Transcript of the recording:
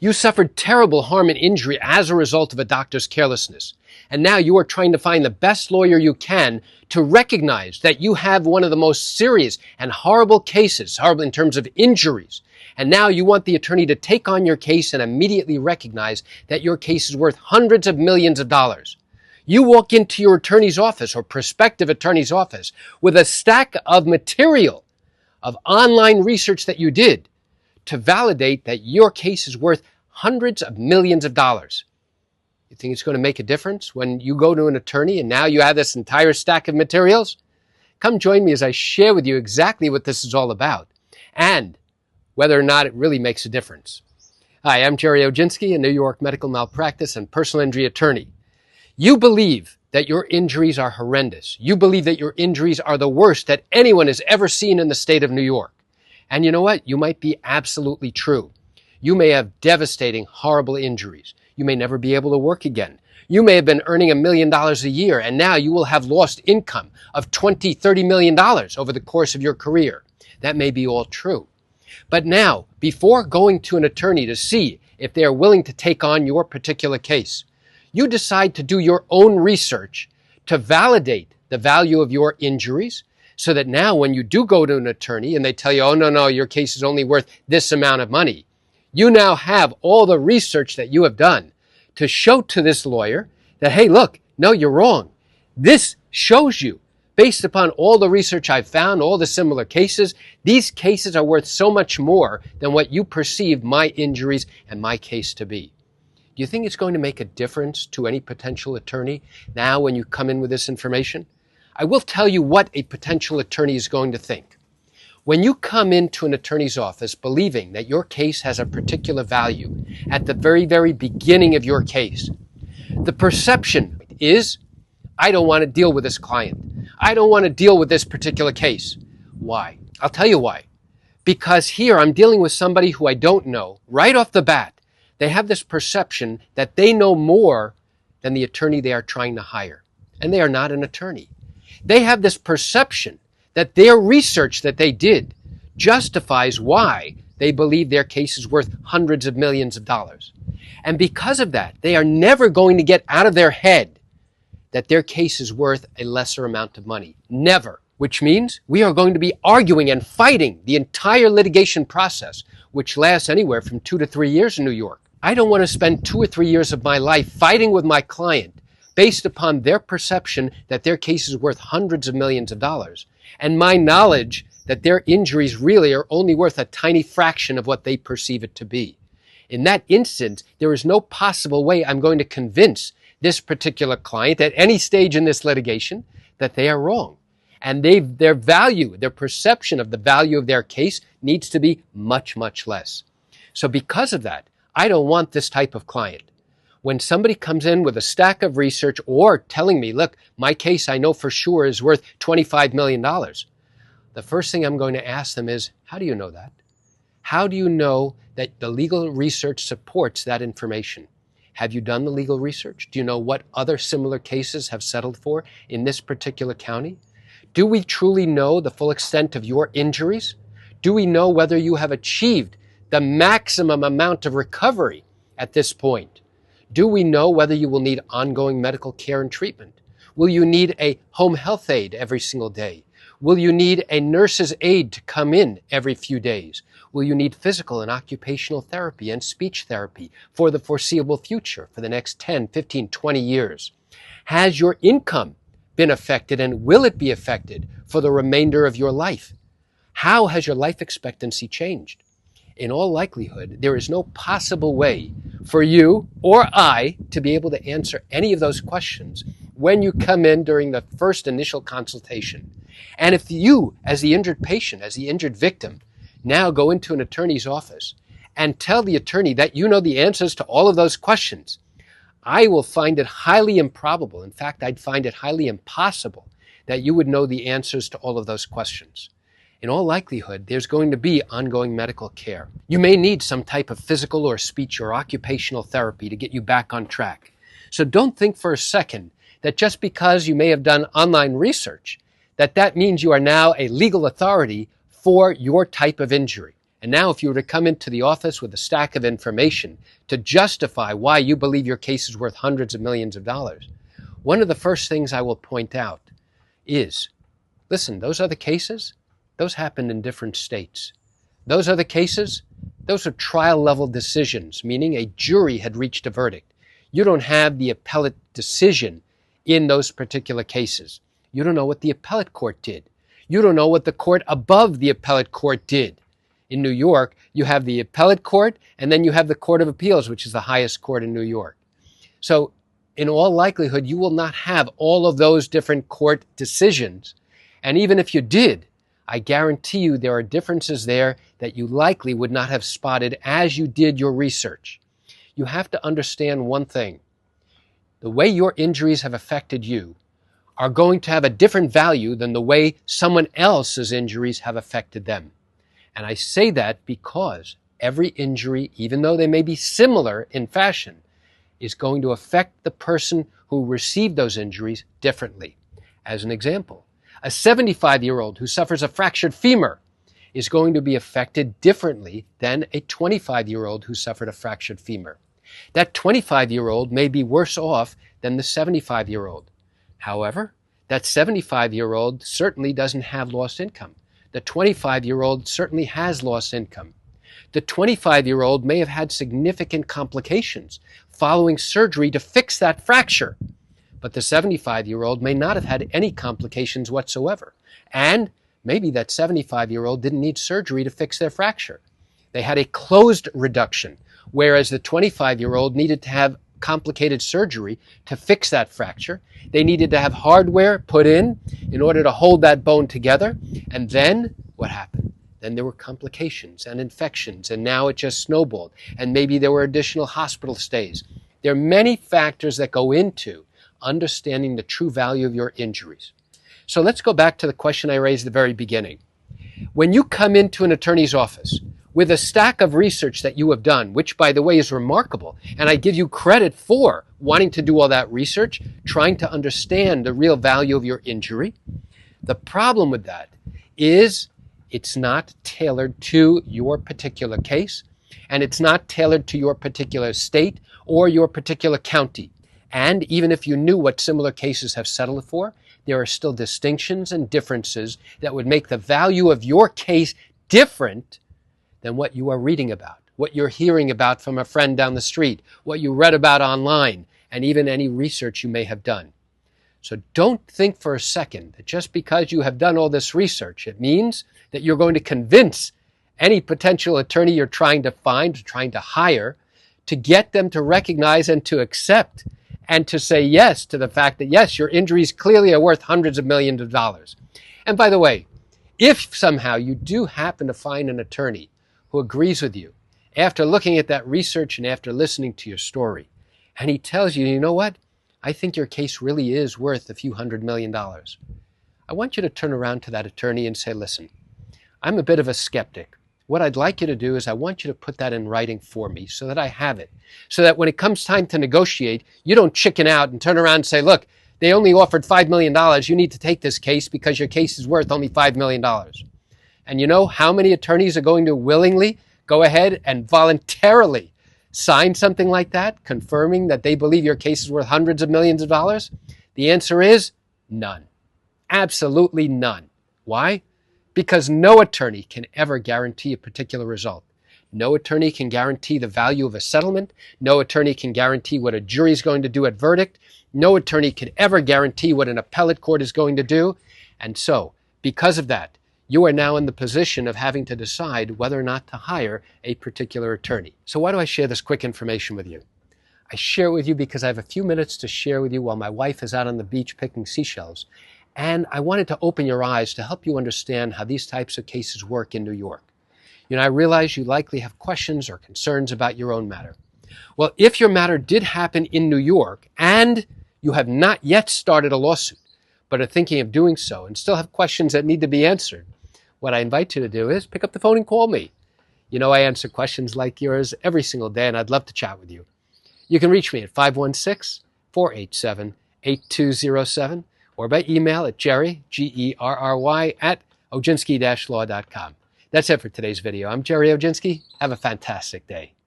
You suffered terrible harm and injury as a result of a doctor's carelessness. And now you are trying to find the best lawyer you can to recognize that you have one of the most serious and horrible cases, horrible in terms of injuries. And now you want the attorney to take on your case and immediately recognize that your case is worth hundreds of millions of dollars. You walk into your attorney's office or prospective attorney's office with a stack of material, of online research that you did to validate that your case is worth hundreds of millions of dollars. You think it's going to make a difference when you go to an attorney and now you have this entire stack of materials? Come join me as I share with you exactly what this is all about and whether or not it really makes a difference. Hi, I'm Gerry Oginski, a New York medical malpractice and personal injury attorney. You believe that your injuries are horrendous. You believe that your injuries are the worst that anyone has ever seen in the state of New York. And you know what? You might be absolutely true. You may have devastating, horrible injuries. You may never be able to work again. You may have been earning $1 million a year, and now you will have lost income of $20, $30 million over the course of your career. That may be all true. But now, before going to an attorney to see if they are willing to take on your particular case, you decide to do your own research to validate the value of your injuries so that now when you do go to an attorney and they tell you, oh, no, your case is only worth this amount of money, you now have all the research that you have done to show to this lawyer that, hey, look, no, you're wrong. This shows you, based upon all the research I've found, all the similar cases, these cases are worth so much more than what you perceive my injuries and my case to be. Do you think it's going to make a difference to any potential attorney now when you come in with this information? I will tell you what a potential attorney is going to think. When you come into an attorney's office believing that your case has a particular value at the very, very beginning of your case, the perception is, I don't want to deal with this client. I don't want to deal with this particular case. Why? I'll tell you why. Because here I'm dealing with somebody who I don't know right off the bat. They have this perception that they know more than the attorney they are trying to hire. And they are not an attorney. They have this perception that their research that they did justifies why they believe their case is worth hundreds of millions of dollars. And because of that, they are never going to get out of their head that their case is worth a lesser amount of money. Never. Which means we are going to be arguing and fighting the entire litigation process, which lasts anywhere from 2 to 3 years in New York. I don't want to spend 2 or 3 years of my life fighting with my client based upon their perception that their case is worth hundreds of millions of dollars and my knowledge that their injuries really are only worth a tiny fraction of what they perceive it to be. In that instance, there is no possible way I'm going to convince this particular client at any stage in this litigation that they are wrong. And their value, their perception of the value of their case needs to be much, much less. So because of that, I don't want this type of client. When somebody comes in with a stack of research or telling me, look, my case I know for sure is worth $25 million, the first thing I'm going to ask them is, how do you know that? How do you know that the legal research supports that information? Have you done the legal research? Do you know what other similar cases have settled for in this particular county? Do we truly know the full extent of your injuries? Do we know whether you have achieved the maximum amount of recovery at this point? Do we know whether you will need ongoing medical care and treatment? Will you need a home health aide every single day? Will you need a nurse's aide to come in every few days? Will you need physical and occupational therapy and speech therapy for the foreseeable future, for the next 10, 15, 20 years? Has your income been affected and will it be affected for the remainder of your life? How has your life expectancy changed? In all likelihood, there is no possible way for you or I to be able to answer any of those questions when you come in during the first initial consultation. And if you, as the injured patient, as the injured victim, now go into an attorney's office and tell the attorney that you know the answers to all of those questions, I will find it highly improbable. In fact, I'd find it highly impossible that you would know the answers to all of those questions. In all likelihood, there's going to be ongoing medical care. You may need some type of physical or speech or occupational therapy to get you back on track. So don't think for a second that just because you may have done online research, that means you are now a legal authority for your type of injury. And now if you were to come into the office with a stack of information to justify why you believe your case is worth hundreds of millions of dollars, one of the first things I will point out is, listen, those other cases, those happened in different states. Those other cases, those are trial-level decisions, meaning a jury had reached a verdict. You don't have the appellate decision in those particular cases. You don't know what the appellate court did. You don't know what the court above the appellate court did. In New York, you have the appellate court, and then you have the Court of Appeals, which is the highest court in New York. So in all likelihood, you will not have all of those different court decisions. And even if you did, I guarantee you there are differences there that you likely would not have spotted as you did your research. You have to understand one thing. The way your injuries have affected you are going to have a different value than the way someone else's injuries have affected them. And I say that because every injury, even though they may be similar in fashion, is going to affect the person who received those injuries differently. As an example, a 75-year-old who suffers a fractured femur is going to be affected differently than a 25-year-old who suffered a fractured femur. That 25-year-old may be worse off than the 75-year-old. However, that 75-year-old certainly doesn't have lost income. The 25-year-old certainly has lost income. The 25-year-old may have had significant complications following surgery to fix that fracture, but the 75-year-old may not have had any complications whatsoever. And maybe that 75-year-old didn't need surgery to fix their fracture. They had a closed reduction, whereas the 25-year-old needed to have complicated surgery to fix that fracture. They needed to have hardware put in order to hold that bone together. And then what happened? Then there were complications and infections, and now it just snowballed. And maybe there were additional hospital stays. There are many factors that go into understanding the true value of your injuries. So let's go back to the question I raised at the very beginning. When you come into an attorney's office with a stack of research that you have done, which, by the way, is remarkable, and I give you credit for wanting to do all that research, trying to understand the real value of your injury, the problem with that is it's not tailored to your particular case, and it's not tailored to your particular state or your particular county. And even if you knew what similar cases have settled for, there are still distinctions and differences that would make the value of your case different than what you are reading about, what you're hearing about from a friend down the street, what you read about online, and even any research you may have done. So don't think for a second that just because you have done all this research, it means that you're going to convince any potential attorney you're trying to find, trying to hire, to get them to recognize and to accept and to say yes to the fact that, yes, your injuries clearly are worth hundreds of millions of dollars. And by the way, if somehow you do happen to find an attorney who agrees with you after looking at that research and after listening to your story, and he tells you, you know what, I think your case really is worth a few $100 million. I want you to turn around to that attorney and say, listen, I'm a bit of a skeptic. What I'd like you to do is I want you to put that in writing for me so that I have it, so that when it comes time to negotiate, you don't chicken out and turn around and say, look, they only offered $5 million. You need to take this case because your case is worth only $5 million. And you know how many attorneys are going to willingly go ahead and voluntarily sign something like that, confirming that they believe your case is worth hundreds of millions of dollars? The answer is none. Absolutely none. Why? Because no attorney can ever guarantee a particular result. No attorney can guarantee the value of a settlement. No attorney can guarantee what a jury is going to do at verdict. No attorney can ever guarantee what an appellate court is going to do. And so, because of that, you are now in the position of having to decide whether or not to hire a particular attorney. So why do I share this quick information with you? I share it with you because I have a few minutes to share with you while my wife is out on the beach picking seashells. And I wanted to open your eyes to help you understand how these types of cases work in New York. You know, I realize you likely have questions or concerns about your own matter. Well, if your matter did happen in New York and you have not yet started a lawsuit, but are thinking of doing so and still have questions that need to be answered, what I invite you to do is pick up the phone and call me. You know, I answer questions like yours every single day, and I'd love to chat with you. You can reach me at 516-487-8207 or by email at Gerry, Gerry, at Oginski-law.com. That's it for today's video. I'm Gerry Oginski. Have a fantastic day.